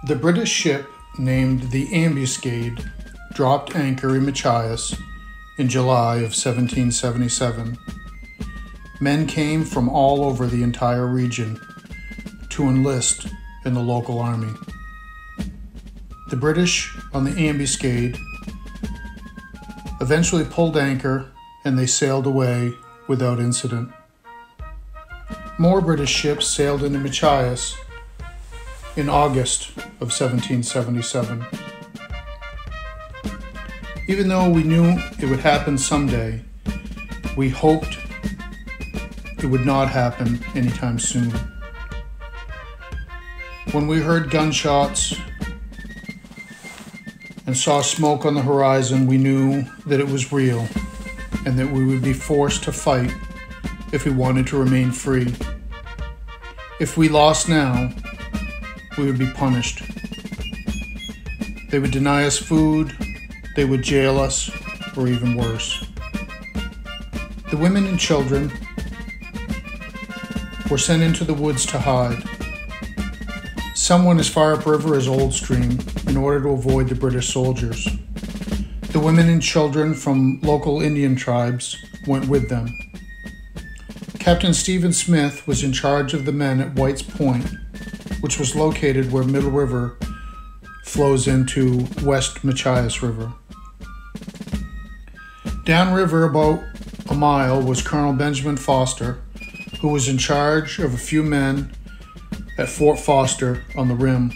The British ship named the Ambuscade dropped anchor in Machias in July of 1777. Men came from all over the entire region to enlist in the local army. The British on the Ambuscade eventually pulled anchor and they sailed away without incident. More British ships sailed into Machias in August of 1777. Even though we knew it would happen someday, we hoped it would not happen anytime soon. When we heard gunshots and saw smoke on the horizon, we knew that it was real and that we would be forced to fight if we wanted to remain free. If we lost now, we would be punished. They would deny us food, they would jail us, or even worse. The women and children were sent into the woods to hide. Some went as far upriver as Old Stream in order to avoid the British soldiers. The women and children from local Indian tribes went with them. Captain Stephen Smith was in charge of the men at White's Point, which was located where Middle River flows into West Machias River. Downriver about a mile was Colonel Benjamin Foster, who was in charge of a few men at Fort Foster on the rim.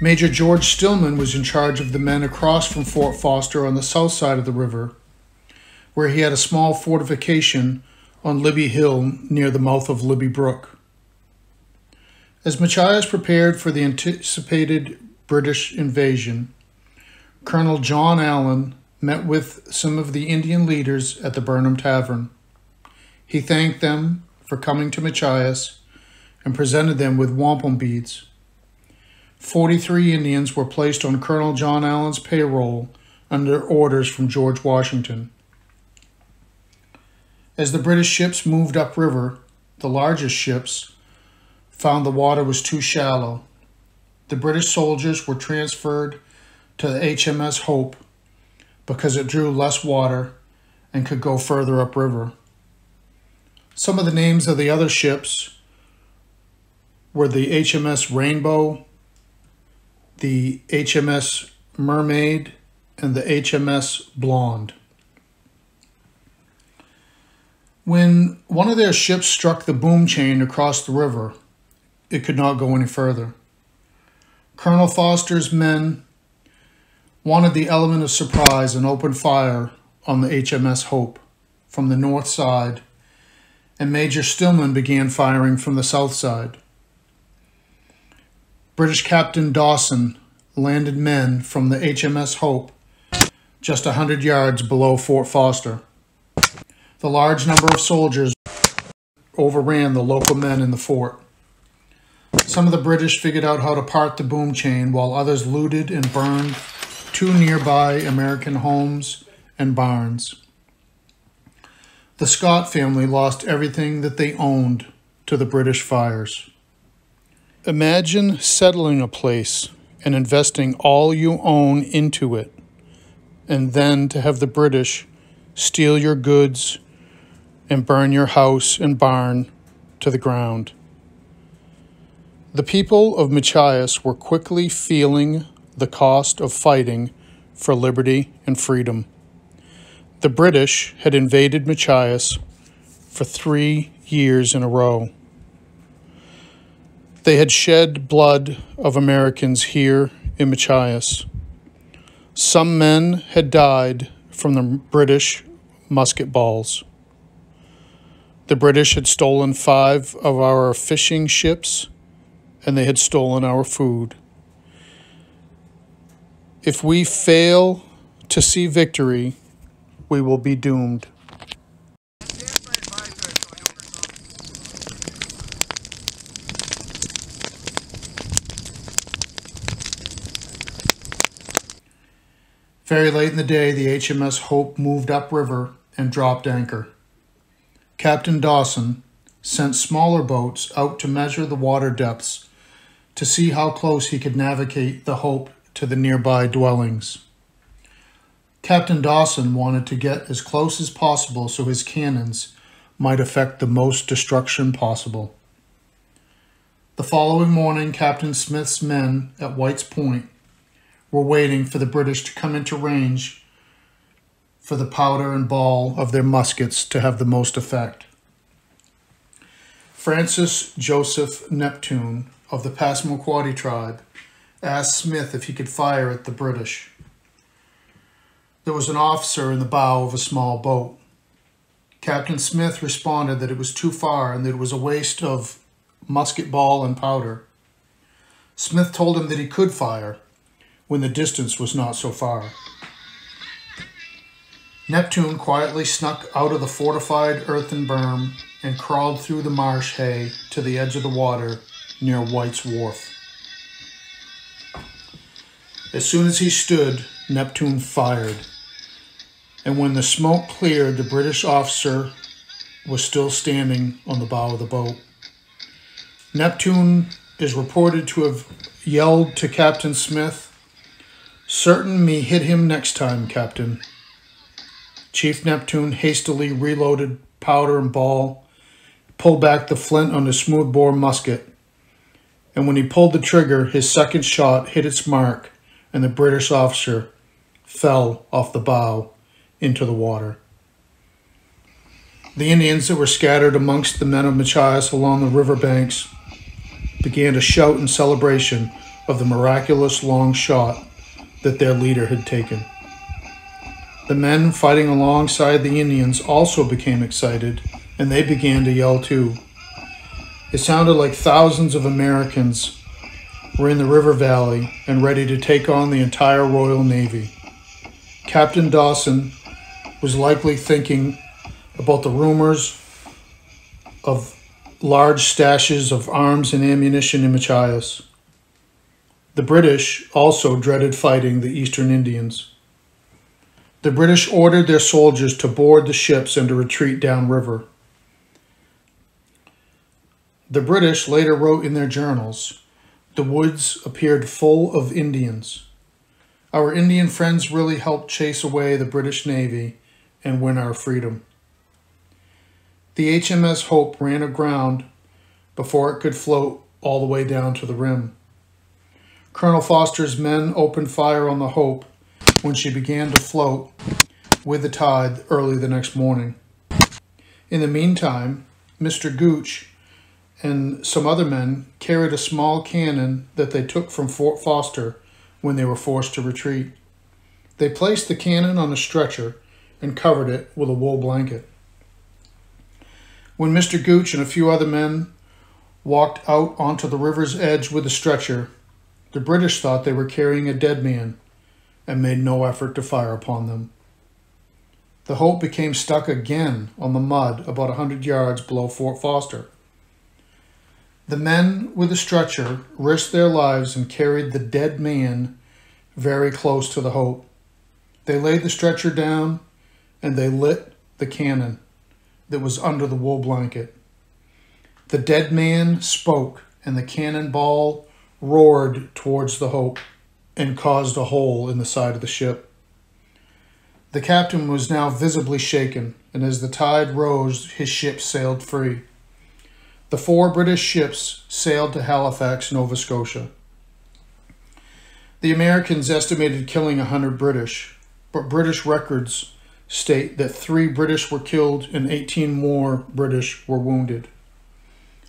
Major George Stillman was in charge of the men across from Fort Foster on the south side of the river, where he had a small fortification on Libby Hill near the mouth of Libby Brook. As Machias prepared for the anticipated British invasion, Colonel John Allan met with some of the Indian leaders at the Burnham Tavern. He thanked them for coming to Machias and presented them with wampum beads. 43 Indians were placed on Colonel John Allan's payroll under orders from George Washington. As the British ships moved upriver, the largest ships found the water was too shallow. The British soldiers were transferred to the HMS Hope because it drew less water and could go further upriver. Some of the names of the other ships were the HMS Rainbow, the HMS Mermaid, and the HMS Blonde. When one of their ships struck the boom chain across the river, it could not go any further. Colonel Foster's men wanted the element of surprise and opened fire on the HMS Hope from the north side, and Major Stillman began firing from the south side. British Captain Dawson landed men from the HMS Hope just 100 yards below Fort Foster. The large number of soldiers overran the local men in the fort. Some of the British figured out how to part the boom chain, while others looted and burned 2 nearby American homes and barns. The Scott family lost everything that they owned to the British fires. Imagine settling a place and investing all you own into it, and then to have the British steal your goods and burn your house and barn to the ground. The people of Machias were quickly feeling the cost of fighting for liberty and freedom. The British had invaded Machias for 3 years in a row. They had shed blood of Americans here in Machias. Some men had died from the British musket balls. The British had stolen 5 of our fishing ships, and they had stolen our food. If we fail to see victory, we will be doomed. Very late in the day, the HMS Hope moved upriver and dropped anchor. Captain Dawson sent smaller boats out to measure the water depths to see how close he could navigate the Hope to the nearby dwellings. Captain Dawson wanted to get as close as possible so his cannons might effect the most destruction possible. The following morning, Captain Smith's men at White's Point were waiting for the British to come into range for the powder and ball of their muskets to have the most effect. Francis Joseph Neptune of the Passamquoddy Tribe asked Smith if he could fire at the British. There was an officer in the bow of a small boat. Captain Smith responded that it was too far and that it was a waste of musket ball and powder. Smith told him that he could fire when the distance was not so far. Neptune quietly snuck out of the fortified earthen berm and crawled through the marsh hay to the edge of the water near White's Wharf. As soon as he stood, Neptune fired, and when the smoke cleared, the British officer was still standing on the bow of the boat. Neptune is reported to have yelled to Captain Smith, "Certain me hit him next time, Captain." Chief Neptune hastily reloaded powder and ball, pulled back the flint on the smoothbore musket, and when he pulled the trigger, his second shot hit its mark, and the British officer fell off the bow into the water. The Indians that were scattered amongst the men of Machias along the river banks began to shout in celebration of the miraculous long shot that their leader had taken. The men fighting alongside the Indians also became excited, and they began to yell too. It sounded like thousands of Americans were in the river valley and ready to take on the entire Royal Navy. Captain Dawson was likely thinking about the rumors of large stashes of arms and ammunition in Machias. The British also dreaded fighting the Eastern Indians. The British ordered their soldiers to board the ships and to retreat downriver. The British later wrote in their journals, "The woods appeared full of Indians. Our Indian friends really helped chase away the British Navy and win our freedom." The HMS Hope ran aground before it could float all the way down to the rim. Colonel Foster's men opened fire on the Hope when she began to float with the tide early the next morning. In the meantime, Mr. Gooch and some other men carried a small cannon that they took from Fort Foster when they were forced to retreat. They placed the cannon on a stretcher and covered it with a wool blanket. When Mr. Gooch and a few other men walked out onto the river's edge with the stretcher, the British thought they were carrying a dead man and made no effort to fire upon them. The Hope became stuck again on the mud about 100 yards below Fort Foster. The men with the stretcher risked their lives and carried the dead man very close to the Hope. They laid the stretcher down and they lit the cannon that was under the wool blanket. The dead man spoke and the cannonball roared towards the Hope and caused a hole in the side of the ship. The captain was now visibly shaken, and as the tide rose, his ship sailed free. The 4 British ships sailed to Halifax, Nova Scotia. The Americans estimated killing 100 British, but British records state that 3 British were killed and 18 more British were wounded.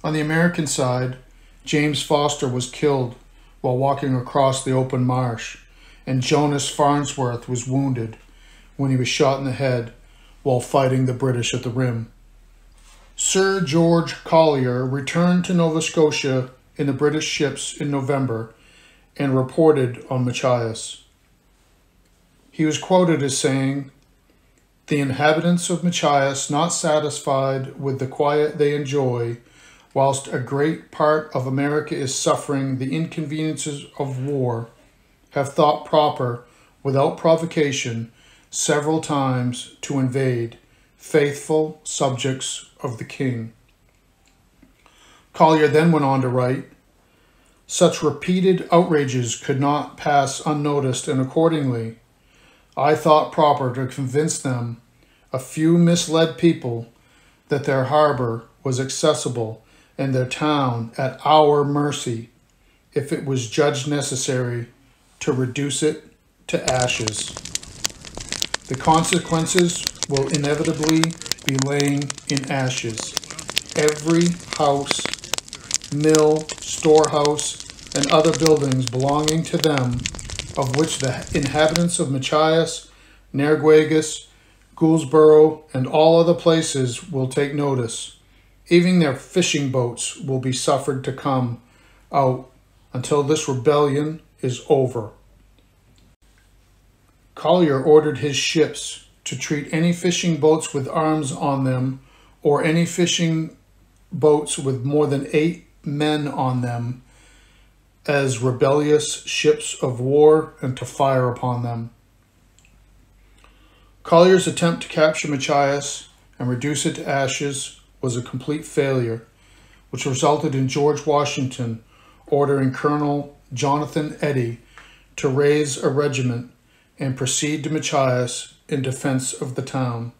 On the American side, James Foster was killed while walking across the open marsh, and Jonas Farnsworth was wounded when he was shot in the head while fighting the British at the rim. Sir George Collier returned to Nova Scotia in the British ships in November and reported on Machias. He was quoted as saying, "The inhabitants of Machias, not satisfied with the quiet they enjoy, whilst a great part of America is suffering the inconveniences of war, have thought proper, without provocation, several times to invade, faithful subjects of the king." Collier then went on to write, Such repeated outrages could not pass unnoticed, and accordingly, I thought proper to convince them, a few misled people, that their harbor was accessible and their town at our mercy if it was judged necessary to reduce it to ashes. The consequences will inevitably be laying in ashes. Every house, mill, storehouse, and other buildings belonging to them, of which the inhabitants of Machias, Narguagus, Gouldsboro, and all other places will take notice. Even their fishing boats will be suffered to come out until this rebellion is over. Collier ordered his ships to treat any fishing boats with arms on them, or any fishing boats with more than 8 men on them, as rebellious ships of war, and to fire upon them. Collier's attempt to capture Machias and reduce it to ashes was a complete failure, which resulted in George Washington ordering Colonel Jonathan Eddy to raise a regiment and proceed to Machias in defense of the town.